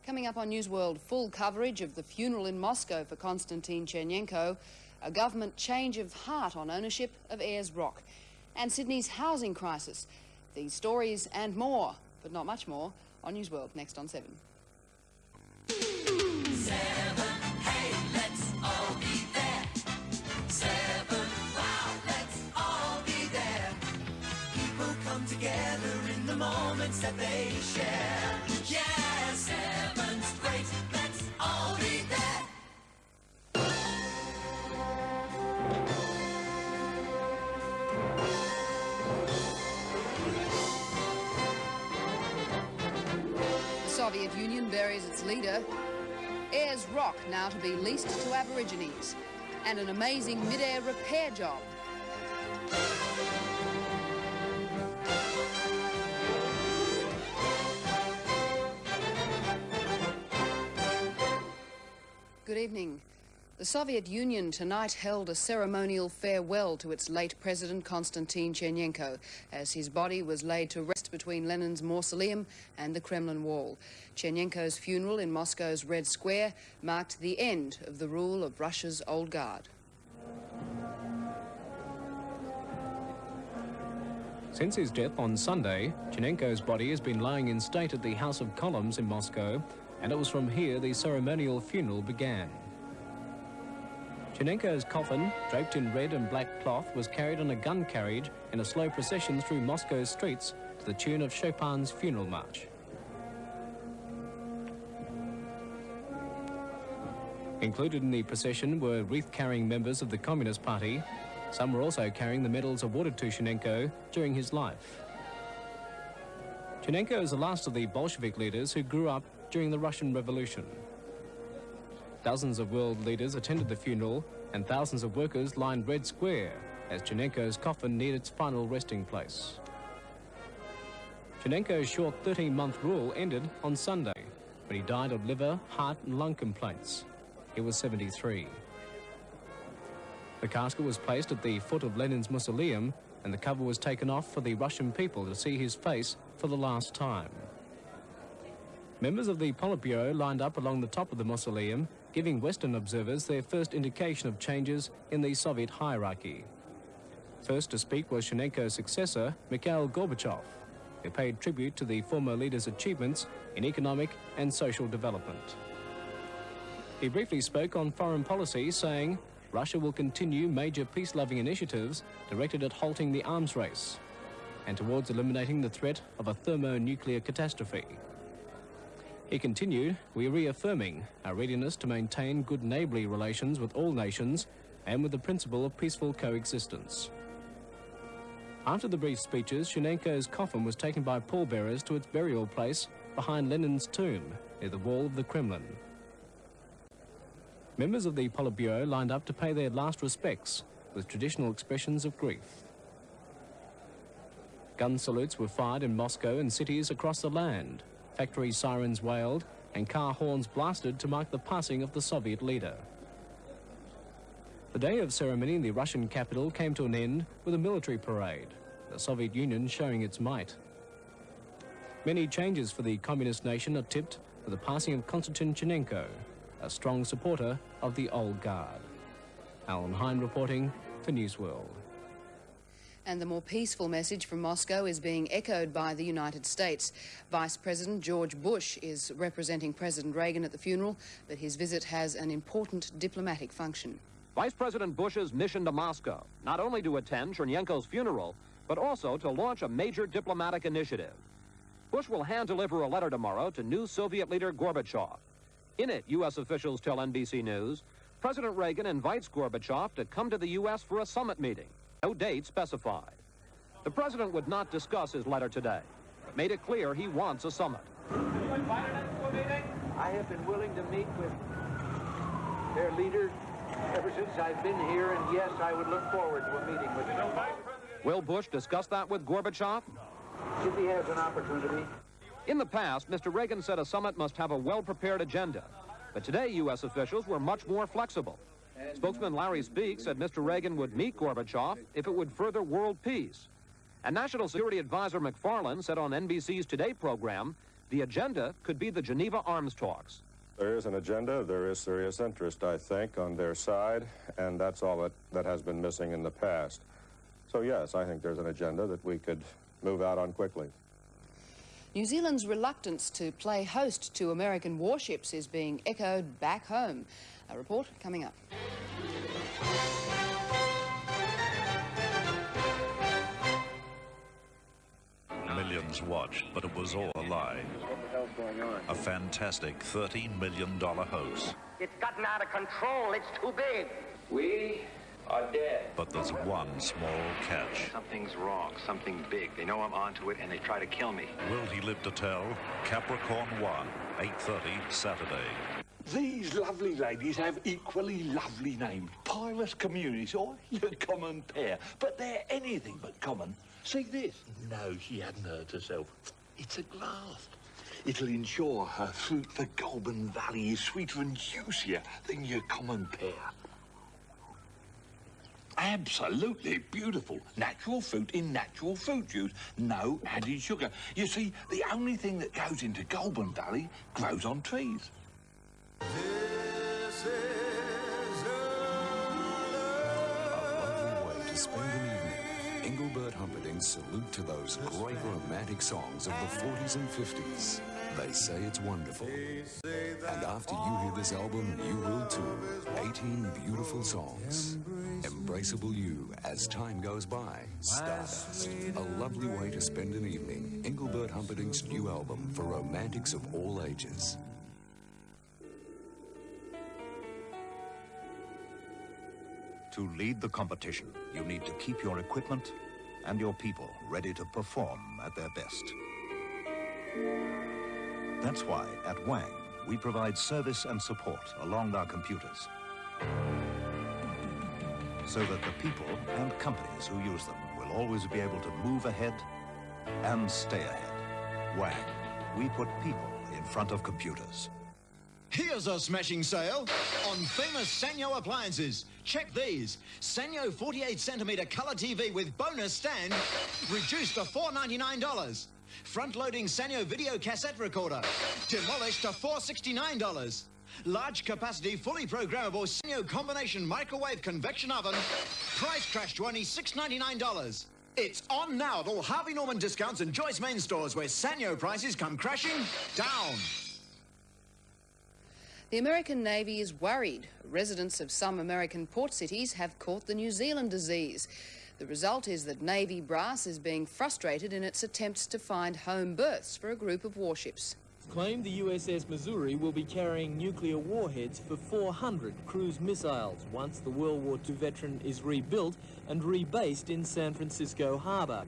Coming up on NewsWorld, full coverage of the funeral in Moscow for Konstantin Chernenko, a government change of heart on ownership of Ayers Rock, and Sydney's housing crisis. These stories and more, but not much more, on NewsWorld next on 7. 7, hey, let's all be there. 7, wow, let's all be there. People come together in the moments that they share. Yeah, 7's great, let's all be there. The Soviet Union buries its leader. Ayers Rock now to be leased to Aborigines. And an amazing mid-air repair job. Good evening. The Soviet Union tonight held a ceremonial farewell to its late president Konstantin Chernenko as his body was laid to rest between Lenin's mausoleum and the Kremlin wall. Chernenko's funeral in Moscow's Red Square marked the end of the rule of Russia's old guard. Since his death on Sunday, Chernenko's body has been lying in state at the House of Columns in Moscow, and it was from here the ceremonial funeral began. Chernenko's coffin, draped in red and black cloth, was carried on a gun carriage in a slow procession through Moscow's streets to the tune of Chopin's Funeral March. Included in the procession were wreath-carrying members of the Communist Party. Some were also carrying the medals awarded to Chernenko during his life. Chernenko is the last of the Bolshevik leaders who grew up during the Russian Revolution. Dozens of world leaders attended the funeral, and thousands of workers lined Red Square as Chernenko's coffin neared its final resting place. Chernenko's short 13-month rule ended on Sunday, when he died of liver, heart and lung complaints. He was 73. The casket was placed at the foot of Lenin's mausoleum, and the cover was taken off for the Russian people to see his face for the last time. Members of the Politburo lined up along the top of the mausoleum, giving Western observers their first indication of changes in the Soviet hierarchy. First to speak was Chernenko's successor, Mikhail Gorbachev, who paid tribute to the former leader's achievements in economic and social development. He briefly spoke on foreign policy, saying Russia will continue major peace-loving initiatives directed at halting the arms race and towards eliminating the threat of a thermonuclear catastrophe. He continued, "We are reaffirming our readiness to maintain good neighbourly relations with all nations and with the principle of peaceful coexistence." After the brief speeches, Chernenko's coffin was taken by pallbearers to its burial place behind Lenin's tomb near the wall of the Kremlin. Members of the Politburo lined up to pay their last respects with traditional expressions of grief. Gun salutes were fired in Moscow and cities across the land. Factory sirens wailed and car horns blasted to mark the passing of the Soviet leader. The day of ceremony in the Russian capital came to an end with a military parade, the Soviet Union showing its might. Many changes for the communist nation are tipped with the passing of Konstantin Chernenko, a strong supporter of the old guard. Alan Hine reporting for NewsWorld. And the more peaceful message from Moscow is being echoed by the United States. Vice President George Bush is representing President Reagan at the funeral, but his visit has an important diplomatic function. Vice President Bush's mission to Moscow, not only to attend Chernenko's funeral, but also to launch a major diplomatic initiative. Bush will hand-deliver a letter tomorrow to new Soviet leader Gorbachev. In it, U.S. officials tell NBC News, President Reagan invites Gorbachev to come to the U.S. for a summit meeting. No date specified. The president would not discuss his letter today, but made it clear he wants a summit. You invited us to a meeting? I have been willing to meet with their leader ever since I've been here, and yes, I would look forward to a meeting with them. Will Bush discuss that with Gorbachev? If he has an opportunity. In the past, Mr. Reagan said a summit must have a well-prepared agenda, but today U.S. officials were much more flexible. Spokesman Larry Speake said Mr. Reagan would meet Gorbachev if it would further world peace. And National Security Advisor McFarlane said on NBC's Today program The agenda could be the Geneva arms talks. There is an agenda, there is serious interest, I think, on their side, and that's all that has been missing in the past. So yes, I think there's an agenda that we could move out on quickly. New Zealand's reluctance to play host to American warships is being echoed back home. A report coming up. Millions watched, but it was all a lie. What the hell's going on? A fantastic $13 million hoax. It's gotten out of control. It's too big. We are dead. But there's one small catch. Something's wrong, something big. They know I'm onto it, and they try to kill me. Will he live to tell? Capricorn 1, 8:30 Saturday. These lovely ladies have equally lovely names. Pilot communities, or the common pair. But they're anything but common. See this? No, she hadn't hurt herself. It's a glass. It'll ensure her fruit, the Goulburn Valley, is sweeter and juicier than your common pear. Absolutely beautiful. Natural fruit in natural fruit juice. No added sugar. You see, the only thing that goes into Goulburn Valley grows on trees. This is A lovely way to spend an evening. Engelbert Humperdinck's salute to those great romantic songs of the 40s and 50s. They say it's wonderful. And after you hear this album, you will too. 18 beautiful songs. Embraceable you as time goes by. Stardust. A lovely way to spend an evening. Engelbert Humperdinck's new album for romantics of all ages. To lead the competition, you need to keep your equipment and your people ready to perform at their best. That's why at Wang, we provide service and support along our computers, so that the people and companies who use them will always be able to move ahead and stay ahead. Wang, we put people in front of computers. Here's a smashing sale on famous Sanyo appliances. Check these. Sanyo 48cm color TV with bonus stand, reduced to $499. Front-loading Sanyo video cassette recorder, demolished to $469. Large capacity, fully programmable Sanyo combination microwave convection oven, price crash to only $699. It's on now at all Harvey Norman discounts and Joyce Main stores where Sanyo prices come crashing down. The American Navy is worried. Residents of some American port cities have caught the New Zealand disease. The result is that Navy brass is being frustrated in its attempts to find home berths for a group of warships. Claimed the USS Missouri will be carrying nuclear warheads for 400 cruise missiles once the World War II veteran is rebuilt and rebased in San Francisco Harbor.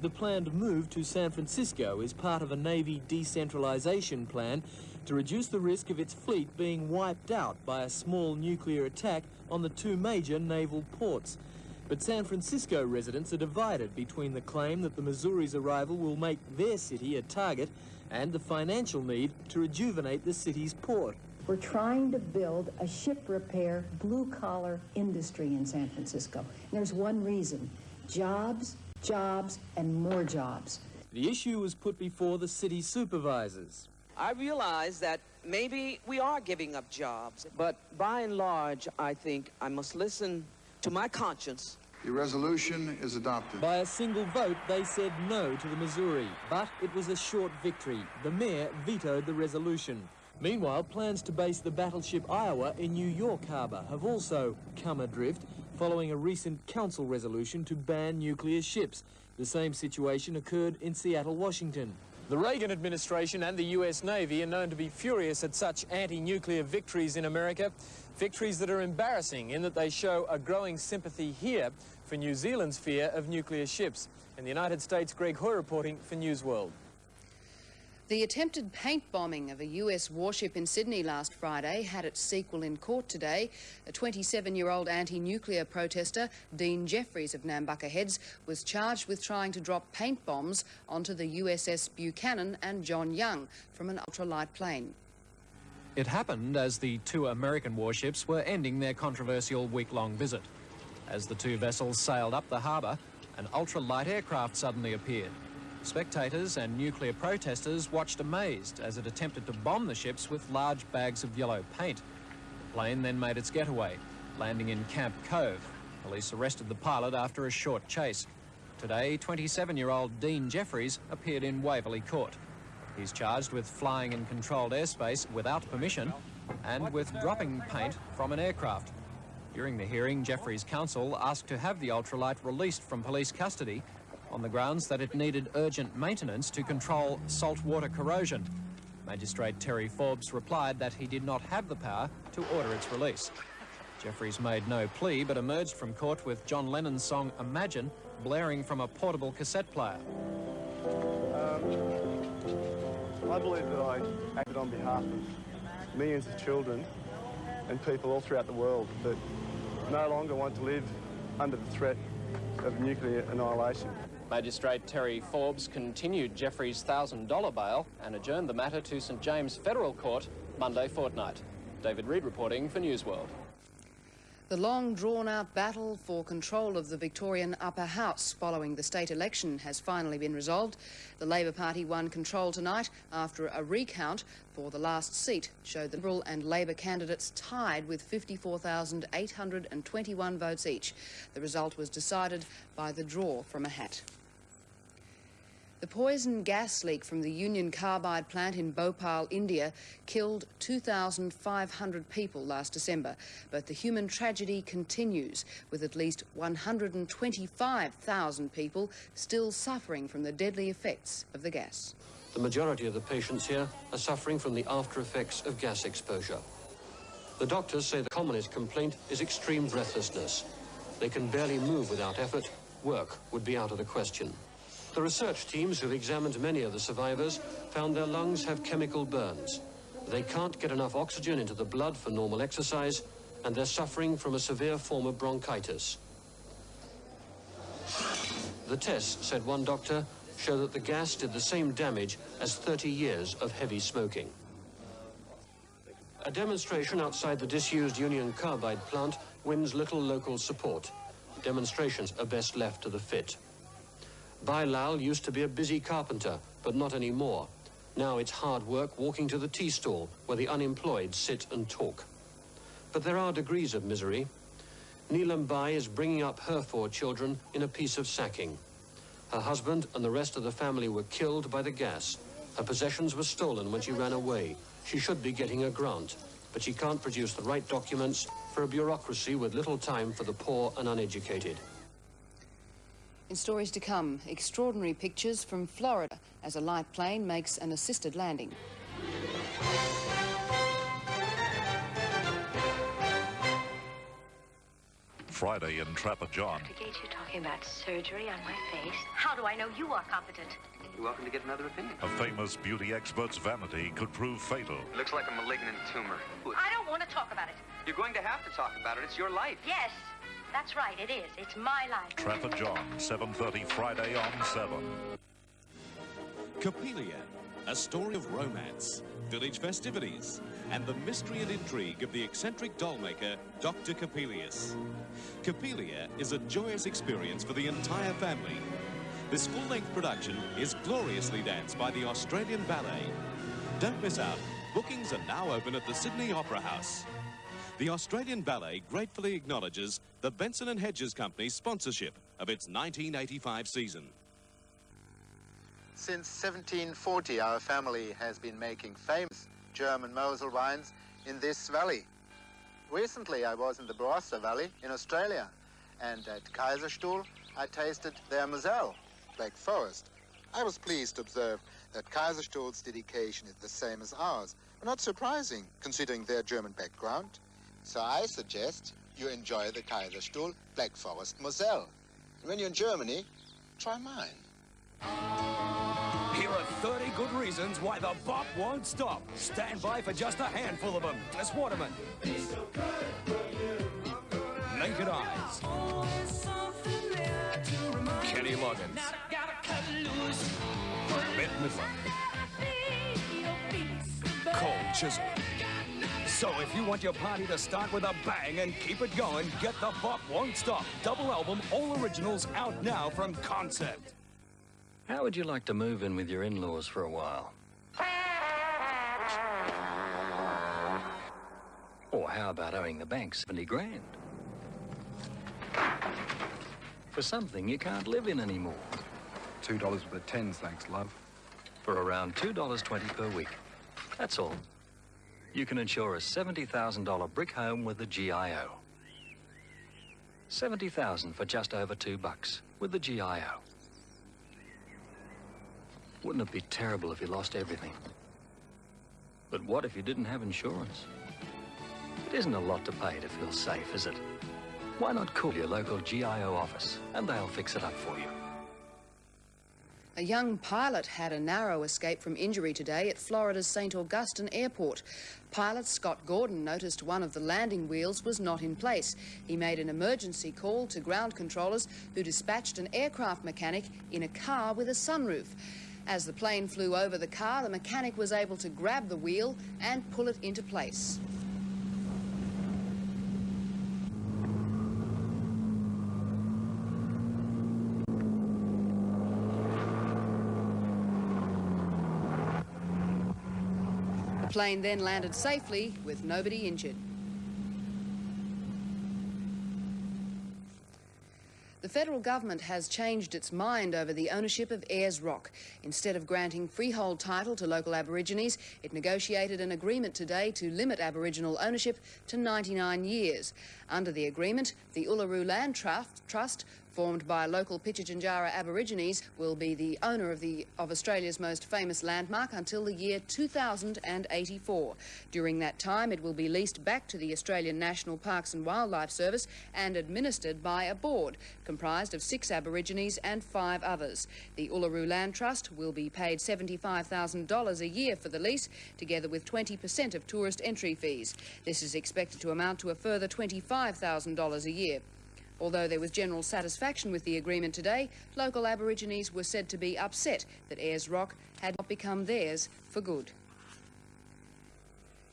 The planned move to San Francisco is part of a Navy decentralization plan to reduce the risk of its fleet being wiped out by a small nuclear attack on the two major naval ports. But San Francisco residents are divided between the claim that the Missouri's arrival will make their city a target and the financial need to rejuvenate the city's port. We're trying to build a ship repair blue-collar industry in San Francisco. And there's one reason: jobs, jobs, and more jobs. The issue was put before the city supervisors. I realize that maybe we are giving up jobs, but by and large, I think I must listen to my conscience. The resolution is adopted. By a single vote, they said no to the Missouri, but it was a short victory. The mayor vetoed the resolution. Meanwhile, plans to base the battleship Iowa in New York Harbor have also come adrift, following a recent council resolution to ban nuclear ships. The same situation occurred in Seattle, Washington. The Reagan administration and the US Navy are known to be furious at such anti-nuclear victories in America, victories that are embarrassing in that they show a growing sympathy here for New Zealand's fear of nuclear ships. In the United States, Greg Hoy reporting for NewsWorld. The attempted paint bombing of a US warship in Sydney last Friday had its sequel in court today. A 27-year-old anti-nuclear protester, Dean Jeffries of Nambucca Heads, was charged with trying to drop paint bombs onto the USS Buchanan and John Young from an ultralight plane. It happened as the two American warships were ending their controversial week-long visit. As the two vessels sailed up the harbour, an ultralight aircraft suddenly appeared. Spectators and nuclear protesters watched amazed as it attempted to bomb the ships with large bags of yellow paint. The plane then made its getaway, landing in Camp Cove. Police arrested the pilot after a short chase. Today, 27-year-old Dean Jeffries appeared in Waverley Court. He's charged with flying in controlled airspace without permission and with dropping paint from an aircraft. During the hearing, Jeffries' counsel asked to have the ultralight released from police custody on the grounds that it needed urgent maintenance to control saltwater corrosion. Magistrate Terry Forbes replied that he did not have the power to order its release. Jeffries made no plea but emerged from court with John Lennon's song Imagine blaring from a portable cassette player. I believe that I acted on behalf of millions of children and people all throughout the world that no longer want to live under the threat of nuclear annihilation. Magistrate Terry Forbes continued Jeffries' $1,000 bail and adjourned the matter to St James Federal Court Monday fortnight. David Reid reporting for NewsWorld. The long drawn-out battle for control of the Victorian upper house following the state election has finally been resolved. The Labor Party won control tonight after a recount for the last seat showed the Liberal and Labor candidates tied with 54,821 votes each. The result was decided by the draw from a hat. The poison gas leak from the Union Carbide plant in Bhopal, India, killed 2,500 people last December. But the human tragedy continues, with at least 125,000 people still suffering from the deadly effects of the gas. The majority of the patients here are suffering from the after effects of gas exposure. The doctors say the commonest complaint is extreme breathlessness. They can barely move without effort. Work would be out of the question. The research teams who've examined many of the survivors found their lungs have chemical burns. They can't get enough oxygen into the blood for normal exercise, and they're suffering from a severe form of bronchitis. The tests, said one doctor, show that the gas did the same damage as 30 years of heavy smoking. A demonstration outside the disused Union Carbide plant wins little local support. Demonstrations are best left to the fit. Bailal used to be a busy carpenter, but not anymore. Now it's hard work walking to the tea stall, where the unemployed sit and talk. But there are degrees of misery. Neelam Bai is bringing up her 4 children in a piece of sacking. Her husband and the rest of the family were killed by the gas. Her possessions were stolen when she ran away. She should be getting a grant, but she can't produce the right documents for a bureaucracy with little time for the poor and uneducated. In stories to come, extraordinary pictures from Florida as a light plane makes an assisted landing. Friday in Trapper John. Dr. Gates, you're talking about surgery on my face. How do I know you are competent? You're welcome to get another opinion. A famous beauty expert's vanity could prove fatal. It looks like a malignant tumor. I don't want to talk about it. You're going to have to talk about it. It's your life. Yes, that's right, it is. It's my life. Trapper John, 7:30 Friday on 7. Copelia, a story of romance, village festivities, and the mystery and intrigue of the eccentric doll-maker, Dr. Coppelius. Copelia is a joyous experience for the entire family. This full-length production is gloriously danced by the Australian Ballet. Don't miss out. Bookings are now open at the Sydney Opera House. The Australian Ballet gratefully acknowledges the Benson & Hedges Company's sponsorship of its 1985 season. Since 1740, our family has been making famous German Mosel wines in this valley. Recently, I was in the Barossa Valley in Australia, and at Kaiserstuhl, I tasted their Moselle, Black Forest. I was pleased to observe that Kaiserstuhl's dedication is the same as ours. Not surprising, considering their German background. So I suggest you enjoy the Kaiserstuhl Black Forest Moselle. And when you're in Germany, try mine. Here are 30 good reasons why the bop won't stop. Stand by for just a handful of them. Dennis Waterman. Naked Eyes. Kenny Loggins. Bette Midler. Cole Chisholm. So if you want your party to start with a bang and keep it going, get the Bop Won't Stop double album All Originals out now from Concept. How would you like to move in with your in-laws for a while? Or how about owing the bank 70 grand? For something you can't live in anymore. $2 for the tens, thanks, love. For around $2.20 per week. That's all. You can insure a $70,000 brick home with the GIO. $70,000 for just over $2 with the GIO. Wouldn't it be terrible if you lost everything? But what if you didn't have insurance? It isn't a lot to pay to feel safe, is it? Why not call your local GIO office and they'll fix it up for you. A young pilot had a narrow escape from injury today at Florida's St. Augustine Airport. Pilot Scott Gordon noticed one of the landing wheels was not in place. He made an emergency call to ground controllers who dispatched an aircraft mechanic in a car with a sunroof. As the plane flew over the car, the mechanic was able to grab the wheel and pull it into place. The plane then landed safely with nobody injured. The federal government has changed its mind over the ownership of Ayers Rock. Instead of granting freehold title to local Aborigines, it negotiated an agreement today to limit Aboriginal ownership to 99 years. Under the agreement, the Uluru Land Trust, formed by local Pitjantjatjara Aborigines, will be the owner of Australia's most famous landmark until the year 2084. During that time, it will be leased back to the Australian National Parks and Wildlife Service and administered by a board comprised of 6 Aborigines and 5 others. The Uluru Land Trust will be paid $75,000 a year for the lease, together with 20% of tourist entry fees. This is expected to amount to a further $25,000 a year. Although there was general satisfaction with the agreement today, local Aborigines were said to be upset that Ayers Rock had not become theirs for good.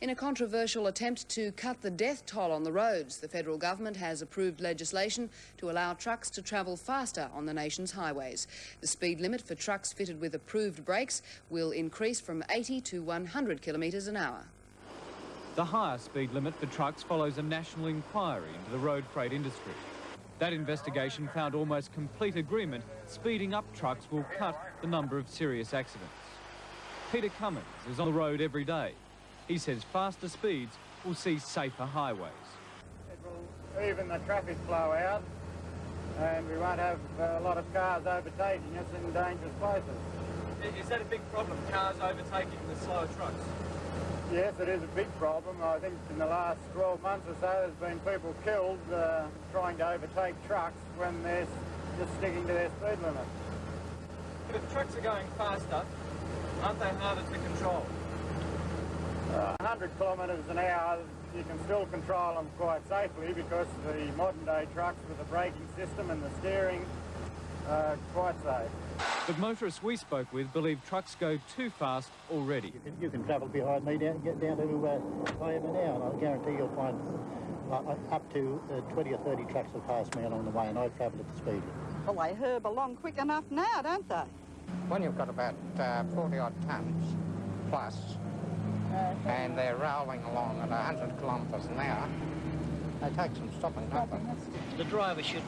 In a controversial attempt to cut the death toll on the roads, the federal government has approved legislation to allow trucks to travel faster on the nation's highways. The speed limit for trucks fitted with approved brakes will increase from 80 to 100 kilometres an hour. The higher speed limit for trucks follows a national inquiry into the road freight industry. That investigation found almost complete agreement speeding up trucks will cut the number of serious accidents. Peter Cummins is on the road every day. He says faster speeds will see safer highways. It will even the traffic flow out and we won't have a lot of cars overtaking us in dangerous places. Is that a big problem, cars overtaking the slower trucks? Yes, it is a big problem. I think in the last 12 months or so there's been people killed trying to overtake trucks when they're just sticking to their speed limit. But if trucks are going faster, aren't they harder to control? 100 kilometres an hour, you can still control them quite safely because the modern day trucks with the braking system and the steering are quite safe. But motorists we spoke with believe trucks go too fast already. You can travel behind me, get down to over now, and I guarantee you'll find up to 20 or 30 trucks will pass me along the way, and I travel at the speed. Well, they herb along quick enough now, don't they? When you've got about 40-odd tonnes plus, and they're rolling along at 100 kilometres an hour, they take some stopping, don't they? The driver should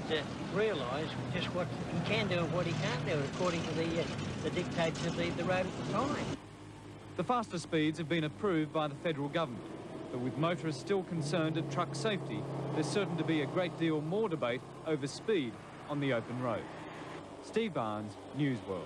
realise just what he can do and what he can't do according to the dictates of the road at the time. The faster speeds have been approved by the federal government, but with motorists still concerned at truck safety, there's certain to be a great deal more debate over speed on the open road. Steve Barnes, NewsWorld.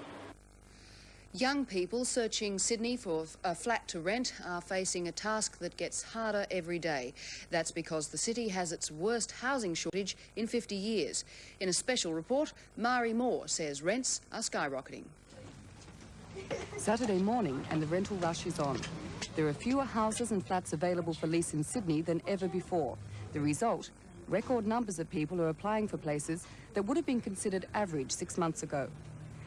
Young people searching Sydney for a flat to rent are facing a task that gets harder every day. That's because the city has its worst housing shortage in 50 years. In a special report, Mari Moore says rents are skyrocketing. Saturday morning and the rental rush is on. There are fewer houses and flats available for lease in Sydney than ever before. The result, record numbers of people are applying for places that would have been considered average 6 months ago.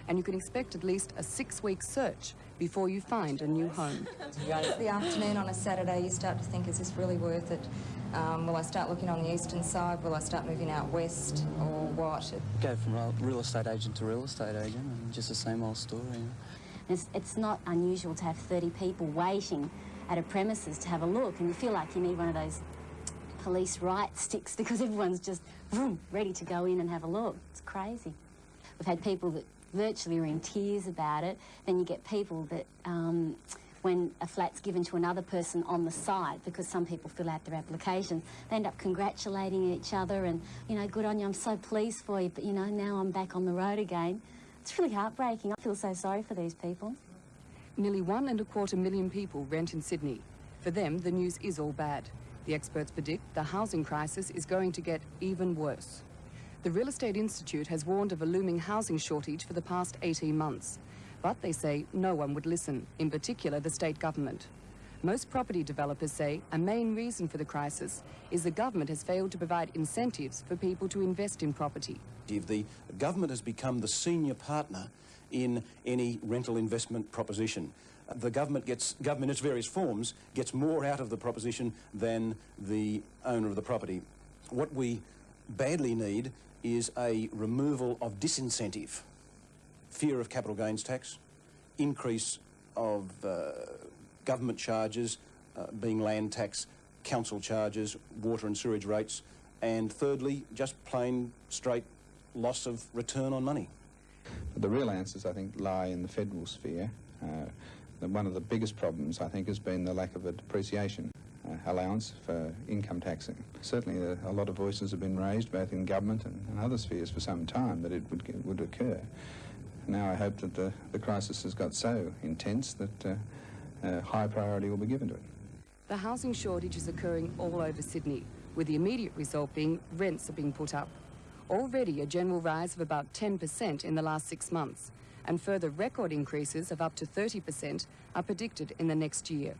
And you can expect at least a 6-week search before you find a new home. It's the afternoon on a Saturday, you start to think, is this really worth it? Will I start looking on the eastern side? Will I start moving out west, or what? Go from real estate agent to real estate agent, and just the same old story. It's not unusual to have 30 people waiting at a premises to have a look, and you feel like you need one of those police riot sticks because everyone's just vroom, ready to go in and have a look. It's crazy. We've had people that virtually are in tears about it. Then you get people that, when a flat's given to another person on the side, because some people fill out their applications, they end up congratulating each other and, you know, good on you, I'm so pleased for you, but, you know, now I'm back on the road again. It's really heartbreaking. I feel so sorry for these people. Nearly 1.25 million people rent in Sydney. For them, the news is all bad. The experts predict the housing crisis is going to get even worse. The Real Estate Institute has warned of a looming housing shortage for the past 18 months. But they say no one would listen, in particular the state government. Most property developers say a main reason for the crisis is the government has failed to provide incentives for people to invest in property. The government has become the senior partner in any rental investment proposition. The government in its various forms, gets more out of the proposition than the owner of the property. What we badly need is a removal of disincentive, fear of capital gains tax, increase of government charges, being land tax, council charges, water and sewage rates, and thirdly, just plain straight loss of return on money. The real answers, I think, lie in the federal sphere. One of the biggest problems, I think, has been the lack of a depreciation allowance for income taxing. Certainly a lot of voices have been raised, both in government and other spheres for some time, that it would occur. Now I hope that the crisis has got so intense that high priority will be given to it. The housing shortage is occurring all over Sydney, with the immediate result being rents are being put up. Already a general rise of about 10% in the last 6 months, and further record increases of up to 30% are predicted in the next year.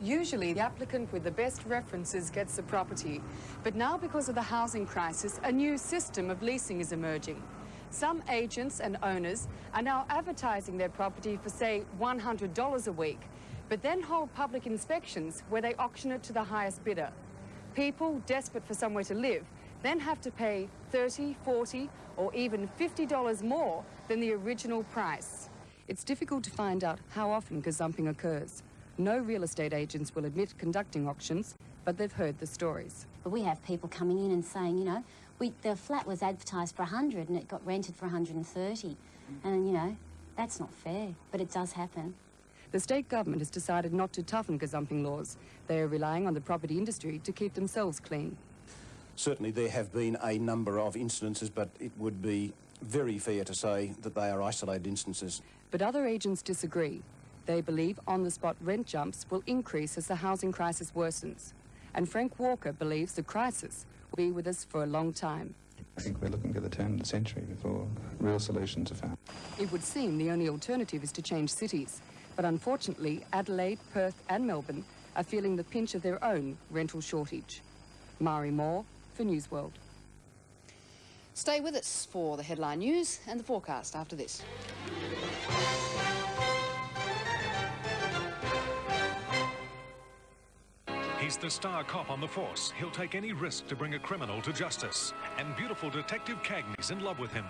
Usually the applicant with the best references gets the property, but now because of the housing crisis, a new system of leasing is emerging. Some agents and owners are now advertising their property for, say, $100 a week, but then hold public inspections where they auction it to the highest bidder. People desperate for somewhere to live then have to pay $30, $40 or even $50 more than the original price. It's difficult to find out how often gazumping occurs. No real estate agents will admit conducting auctions, but they've heard the stories. But we have people coming in and saying, you know, the flat was advertised for 100 and it got rented for 130. And, you know, that's not fair, but it does happen. The state government has decided not to toughen gazumping laws. They are relying on the property industry to keep themselves clean. Certainly there have been a number of incidences, but it would be very fair to say that they are isolated instances. But other agents disagree. They believe on-the-spot rent jumps will increase as the housing crisis worsens. And Frank Walker believes the crisis will be with us for a long time. I think we're looking at the turn of the century before real solutions are found. It would seem the only alternative is to change cities. But unfortunately, Adelaide, Perth and Melbourne are feeling the pinch of their own rental shortage. Mari Moore for NewsWorld. Stay with us for the headline news and the forecast after this. He's the star cop on the force. He'll take any risk to bring a criminal to justice. And beautiful Detective Cagney's in love with him.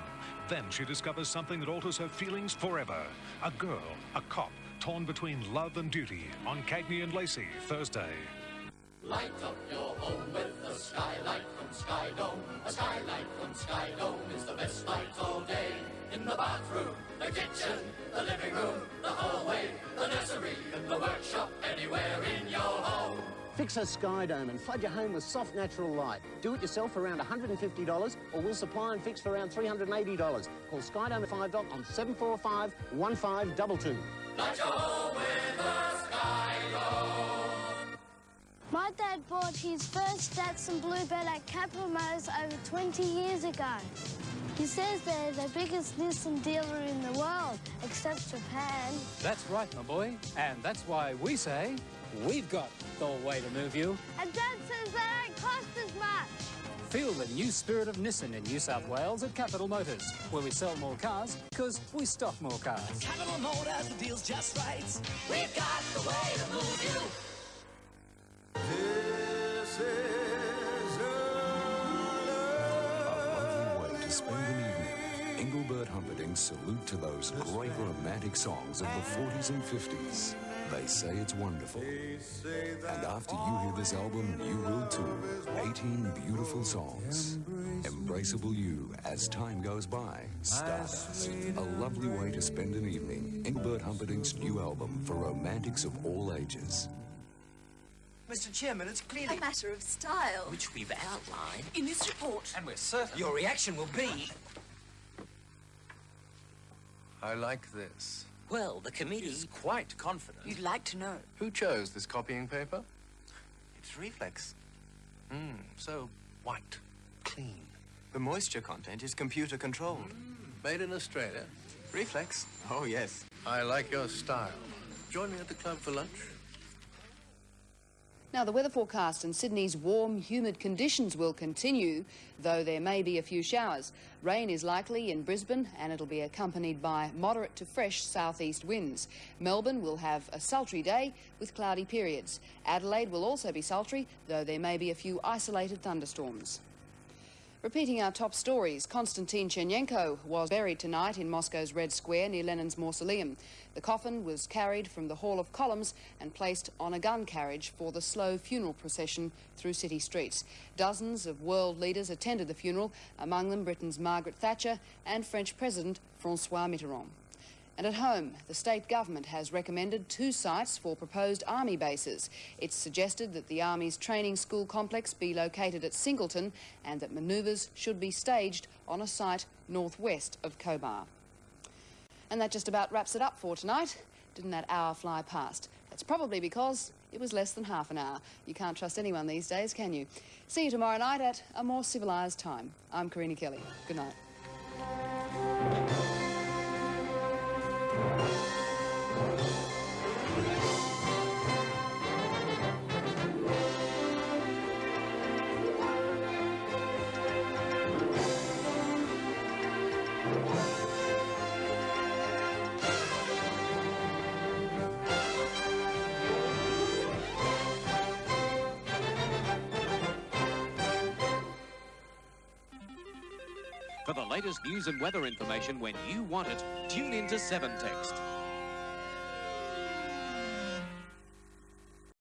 Then she discovers something that alters her feelings forever. A girl, a cop, torn between love and duty on Cagney and Lacey, Thursday. Light up your home with a skylight from Skydome. A skylight from Skydome is the best light all day. In the bathroom, the kitchen, the living room, the hallway, the nursery, the workshop, anywhere in your home. Fix a Skydome and flood your home with soft natural light. Do it yourself for around $150 or we'll supply and fix for around $380. Call Skydome at 5 on 745 1522. Light your home with a Skydome. My dad bought his first Datsun Bluebird at Capital Motors over 20 years ago. He says they're the biggest Nissan dealer in the world, except Japan. That's right, my boy. And that's why we say, we've got the way to move you. And Dad says they don't cost as much. Feel the new spirit of Nissan in New South Wales at Capital Motors, where we sell more cars because we stock more cars. Capital Motors, the deal's just right. We've got the way to move you. This is a lovely way to spend an evening. Engelbert Humperdinck's salute to those great romantic songs of the 40s and 50s. They say it's wonderful. And after you hear this album, you will too. 18 beautiful songs. Embraceable you as time goes by. Stardust. A lovely way to spend an evening. Engelbert Humperdinck's new album for romantics of all ages. Mr. Chairman, it's clearly a matter of style, which we've outlined in this report. And we're certain your reaction will be... I like this. Well, the committee is quite confident. You'd like to know. Who chose this copying paper? It's Reflex. So white, clean. The moisture content is computer controlled. Made in Australia. Reflex. Oh, yes. I like your style. Join me at the club for lunch. Now, the weather forecast in Sydney's warm, humid conditions will continue, though there may be a few showers. Rain is likely in Brisbane, and it'll be accompanied by moderate to fresh southeast winds. Melbourne will have a sultry day with cloudy periods. Adelaide will also be sultry, though there may be a few isolated thunderstorms. Repeating our top stories, Konstantin Chernenko was buried tonight in Moscow's Red Square near Lenin's mausoleum. The coffin was carried from the Hall of Columns and placed on a gun carriage for the slow funeral procession through city streets. Dozens of world leaders attended the funeral, among them Britain's Margaret Thatcher and French President Francois Mitterrand. And at home, the state government has recommended 2 sites for proposed army bases. It's suggested that the Army's training school complex be located at Singleton and that manoeuvres should be staged on a site northwest of Cobar. And that just about wraps it up for tonight. Didn't that hour fly past? That's probably because it was less than half an hour. You can't trust anyone these days, can you? See you tomorrow night at a more civilised time. I'm Karina Kelly. Good night. For the latest news and weather information when you want it, tune in to 7 Text.